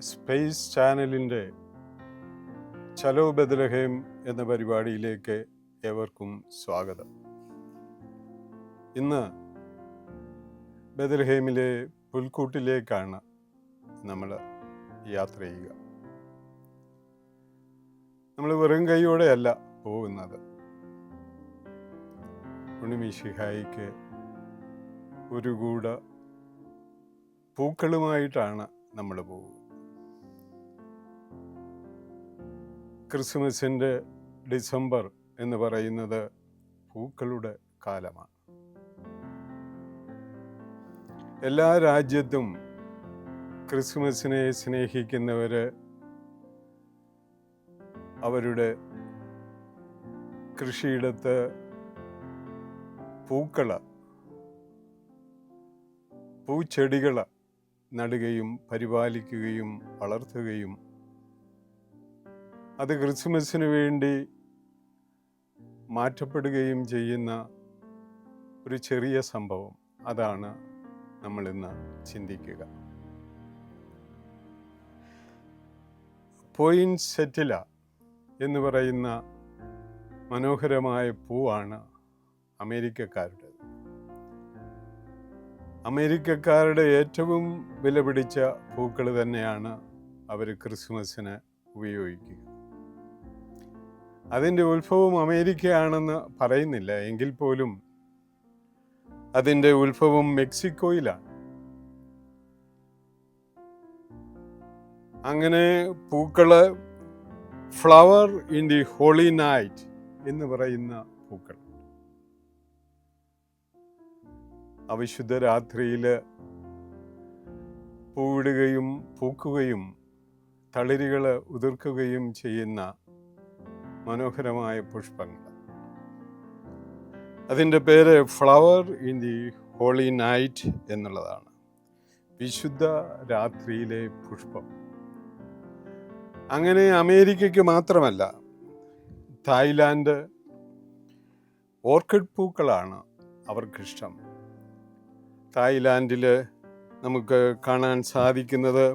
Space ചാനലിൻ്റെ ചലോ ബെത്ലഹേം എന്ന പരിപാടിയിലേക്ക് ഏവർക്കും സ്വാഗതം. ഇന്ന് ബെത്ലഹേമിലെ പുൽക്കൂട്ടിലേക്കാണ് നമ്മൾ യാത്ര ചെയ്യുക. നമ്മൾ വെറും കൈയോടെയല്ല പോകുന്നത്. ഉണ്ണിമിശിഹായിക്ക് ഒരു കൂട പൂക്കളുമായിട്ടാണ് നമ്മൾ പോകുക. ക്രിസ്മസിൻ്റെ ഡിസംബർ എന്ന് പറയുന്നത് പൂക്കളുടെ കാലമാണ്. എല്ലാ രാജ്യത്തും ക്രിസ്മസിനെ സ്നേഹിക്കുന്നവർ അവരുടെ കൃഷിയിടത്ത് പൂച്ചെടികൾ നടുകയും പരിപാലിക്കുകയും വളർത്തുകയും അത് ക്രിസ്മസിന് വേണ്ടി മാറ്റപ്പെടുകയും ചെയ്യുന്ന ഒരു ചെറിയ സംഭവം, അതാണ് നമ്മളിന്ന് ചിന്തിക്കുക. പോയിൻസെറ്റില എന്ന് പറയുന്ന മനോഹരമായ പൂവാണ് അമേരിക്കക്കാരുടേത്. അമേരിക്കക്കാരുടെ ഏറ്റവും വിലപിടിച്ച പൂക്കൾ തന്നെയാണ് അവർ ക്രിസ്മസിന് ഉപയോഗിക്കുക. അതിൻ്റെ ഉത്ഭവം അമേരിക്കയാണെന്ന് പറയുന്നില്ല, എങ്കിൽ പോലും അതിൻ്റെ ഉത്ഭവം മെക്സിക്കോയിലാണ്. അങ്ങനെ പൂക്കള് flower in the holy night എന്ന് പറയുന്ന പൂക്കൾ അവിശുദ്ധ രാത്രിയിൽ പൂവിടുകയും പൂക്കുകയും തളിരുകൾ ഉതിർക്കുകയും ചെയ്യുന്ന മനോഹരമായ പുഷ്പങ്ങൾ. അതിൻ്റെ പേര് flower in the holy night എന്നുള്ളതാണ്. വിശുദ്ധ രാത്രിയിലെ പുഷ്പം. അങ്ങനെ അമേരിക്കയ്ക്ക് മാത്രമല്ല, തായ്ലാൻഡ് ഓർക്കിഡ് പൂക്കളാണ് അവർക്കിഷ്ടം. തായ്ലാൻഡിൽ നമുക്ക് കാണാൻ സാധിക്കുന്നത്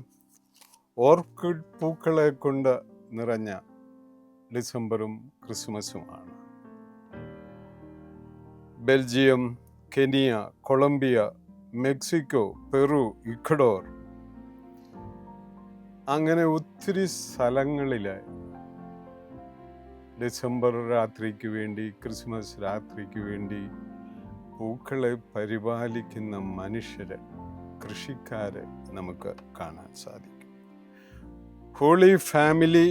ഓർക്കിഡ് പൂക്കളെ കൊണ്ട് നിറഞ്ഞ ഡിസംബറും ക്രിസ്മസുമാണ്. Belgium, Kenya, Colombia, Mexico, Peru, Ecuador, അങ്ങനെ ഒത്തിരി സ്ഥലങ്ങളിൽ ഡിസംബർ രാത്രിക്ക് വേണ്ടി, ക്രിസ്മസ് രാത്രിക്ക് വേണ്ടി പൂക്കളെ പരിപാലിക്കുന്ന മനുഷ്യരെ, കൃഷിക്കാരെ നമുക്ക് കാണാൻ സാധിക്കും. Holy family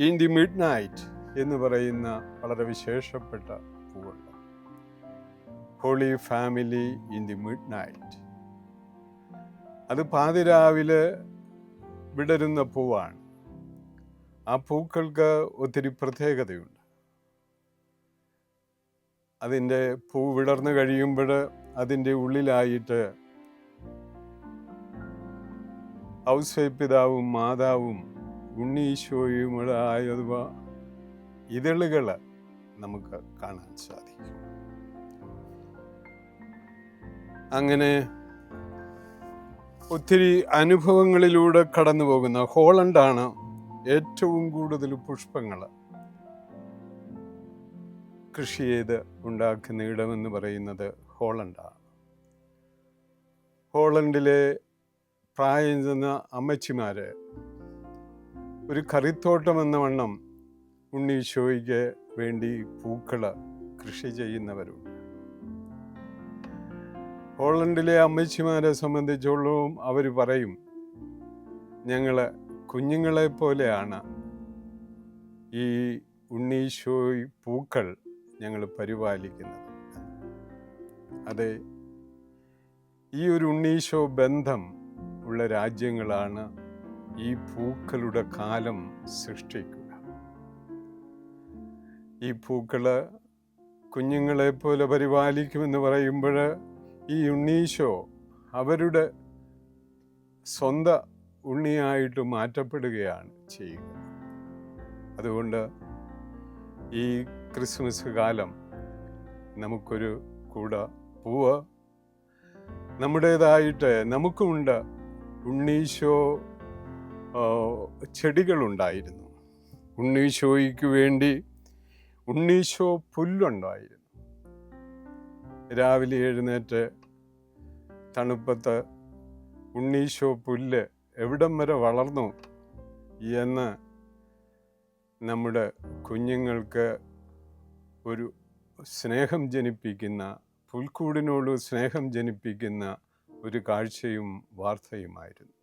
in the midnight എന്ന് പറയുന്ന വളരെ വിശേഷപ്പെട്ട പൂവുണ്ട്. Holy family in the midnight. അത് പാതിരാവിലെ വിടരുന്ന പൂവാണ്. ആ പൂക്കൾക്ക് ഒത്തിരി പ്രത്യേകതയുണ്ട്. അതിൻ്റെ പൂ വിടർന്നു കഴിയുമ്പോൾ അതിൻ്റെ ഉള്ളിലായിട്ട് ഔസേപ്പിതാവും മാതാവും ഉണ്ണീശോയുമായ ഇതളുകൾ നമുക്ക് കാണാൻ സാധിക്കും. അങ്ങനെ ഒത്തിരി അനുഭവങ്ങളിലൂടെ കടന്നു പോകുന്ന ഹോളണ്ടാണ് ഏറ്റവും കൂടുതൽ പുഷ്പങ്ങൾ കൃഷി ചെയ്ത് ഉണ്ടാക്കുന്ന ഇടമെന്ന് പറയുന്നത് ഹോളണ്ടാണ്. ഹോളണ്ടിലെ പ്രായം ചെന്ന അമ്മച്ചിമാര് ഒരു കറിത്തോട്ടം എന്ന വണ്ണം ഉണ്ണീശോയ്ക്ക് വേണ്ടി പൂക്കൾ കൃഷി ചെയ്യുന്നവരുണ്ട്. ഹോളണ്ടിലെ അമ്മച്ചിമാരെ സംബന്ധിച്ചോളം അവർ പറയും, ഞങ്ങൾ കുഞ്ഞുങ്ങളെ പോലെയാണ് ഈ ഉണ്ണീശോ പൂക്കൾ ഞങ്ങൾ പരിപാലിക്കുന്നത്. അതെ, ഈ ഒരു ഉണ്ണീശോ ബന്ധം ഉള്ള രാജ്യങ്ങളാണ് ഈ പൂക്കളുടെ കാലം സൃഷ്ടിക്കുക. ഈ പൂക്കള് കുഞ്ഞുങ്ങളെ പോലെ പരിപാലിക്കുമെന്ന് പറയുമ്പോൾ ഈ ഉണ്ണീശോ അവരുടെ സ്വന്തം ഉണ്ണിയായിട്ട് മാറ്റപ്പെടുകയാണ് ചെയ്യുക. അതുകൊണ്ട് ഈ ക്രിസ്മസ് കാലം നമുക്കൊരു കൂട പൂവ് നമ്മുടേതായിട്ട് നമുക്കുമുണ്ട് ഉണ്ണീശോ ചെടികളുണ്ടായിരുന്നു. ഉണ്ണീശോയ്ക്ക് വേണ്ടി ഉണ്ണീശോ പുല്ലുണ്ടായിരുന്നു. രാവിലെ എഴുന്നേറ്റ് തണുപ്പത്ത് ഉണ്ണീശോ പുല്ല് എവിടം വരെ വളർന്നു എന്ന് നമ്മുടെ കുഞ്ഞുങ്ങൾക്ക് ഒരു സ്നേഹം ജനിപ്പിക്കുന്ന, പുൽക്കൂടിനോട് സ്നേഹം ജനിപ്പിക്കുന്ന ഒരു കാഴ്ചയും വാർത്തയുമായിരുന്നു.